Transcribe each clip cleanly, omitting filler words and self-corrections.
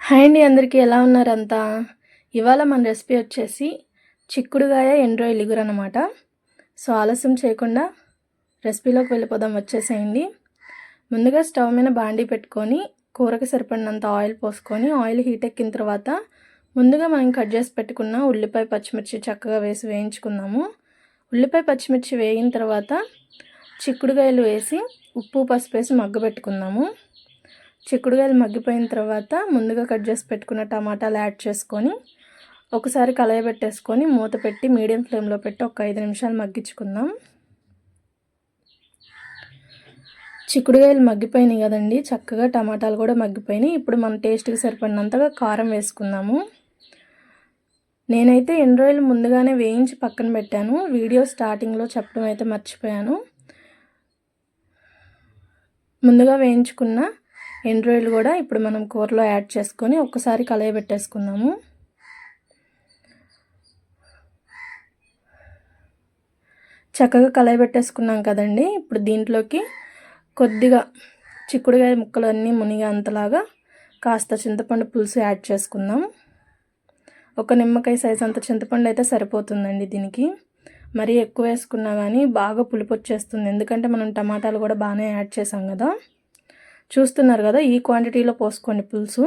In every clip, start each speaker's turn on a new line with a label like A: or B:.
A: Hi అండి, అందరికీ ఎలా ఉన్నారంతా? ఇవాళ మన రెసిపీ వచ్చేసి చిక్కుడుగాయ ఎండ్రాయిల్ ఇగురు అనమాట. సో ఆలస్యం చేయకుండా రెసిపీలోకి వెళ్ళిపోదాం, వచ్చేసేయండి. ముందుగా స్టవ్ మీద బాండీ పెట్టుకొని కూరకి సరిపడినంత ఆయిల్ పోసుకొని ఆయిల్ హీట్ ఎక్కిన తర్వాత ముందుగా మనం కట్ చేసి పెట్టుకున్న ఉల్లిపాయ పచ్చిమిర్చి చక్కగా వేసి వేయించుకుందాము. ఉల్లిపాయ పచ్చిమిర్చి వేగిన తర్వాత చిక్కుడుగాయలు వేసి ఉప్పు పసుపు వేసి మగ్గబెట్టుకుందాము. చిక్కుడుగాయలు మగ్గిపోయిన తర్వాత ముందుగా కట్ చేసి పెట్టుకున్న టమాటాలు యాడ్ చేసుకొని ఒకసారి కలయబెట్టేసుకొని మూత పెట్టి మీడియం ఫ్లేమ్లో పెట్టి ఒక 5 నిమిషాలు మగ్గించుకుందాం. చిక్కుడుగాయలు మగ్గిపోయినాయి కదండి, చక్కగా టమాటాలు కూడా మగ్గిపోయినాయి. ఇప్పుడు మన టేస్ట్కి సరిపడినంతగా కారం వేసుకుందాము. నేనైతే ఎండ్రాయిల్ ముందుగానే వేయించి పక్కన పెట్టాను, వీడియో స్టార్టింగ్లో చెప్పడం అయితే మర్చిపోయాను. ముందుగా వేయించుకున్న ఎండ్రాయిల్ కూడా ఇప్పుడు మనం కూరలో యాడ్ చేసుకొని ఒక్కసారి కలయబెట్టేసుకుందాము. చక్కగా కలయబెట్టేసుకున్నాం కదండి. ఇప్పుడు దీంట్లోకి కొద్దిగా చిక్కుడుగాయ ముక్కలు అన్నీ మునిగే అంతలాగా కాస్త చింతపండు పులుసు యాడ్ చేసుకుందాం. ఒక నిమ్మకాయ సైజ్ అంత చింతపండు అయితే సరిపోతుందండి దీనికి. మరీ ఎక్కువ వేసుకున్నా కానీ బాగా పులుపు వచ్చేస్తుంది, ఎందుకంటే మనం టమాటాలు కూడా బాగానే యాడ్ చేసాం కదా. చూస్తున్నారు కదా, ఈ క్వాంటిటీలో పోసుకోండి పులుసు,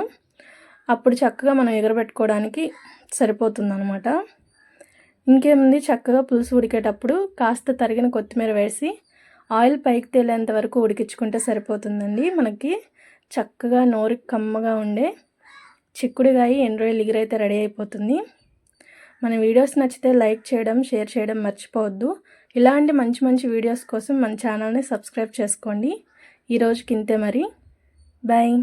A: అప్పుడు చక్కగా మనం ఎగరబెట్టుకోవడానికి సరిపోతుంది అనమాట. ఇంకేముంది, చక్కగా పులుసు ఉడికేటప్పుడు కాస్త తరిగిన కొత్తిమీర వేసి ఆయిల్ పైకి తేలేంత వరకు ఉడికించుకుంటే సరిపోతుందండి. మనకి చక్కగా నోరుకి కమ్మగా ఉండే చిక్కుడుగాయ ఎండ్రాయిల్ ఇగురైతే రెడీ అయిపోతుంది. మన వీడియోస్ నచ్చితే లైక్ చేయడం, షేర్ చేయడం మర్చిపోవద్దు. ఇలాంటి మంచి మంచి వీడియోస్ కోసం మన ఛానల్ని సబ్స్క్రైబ్ చేసుకోండి. ఈరోజుకి ఇంతే మరి, బాయ్.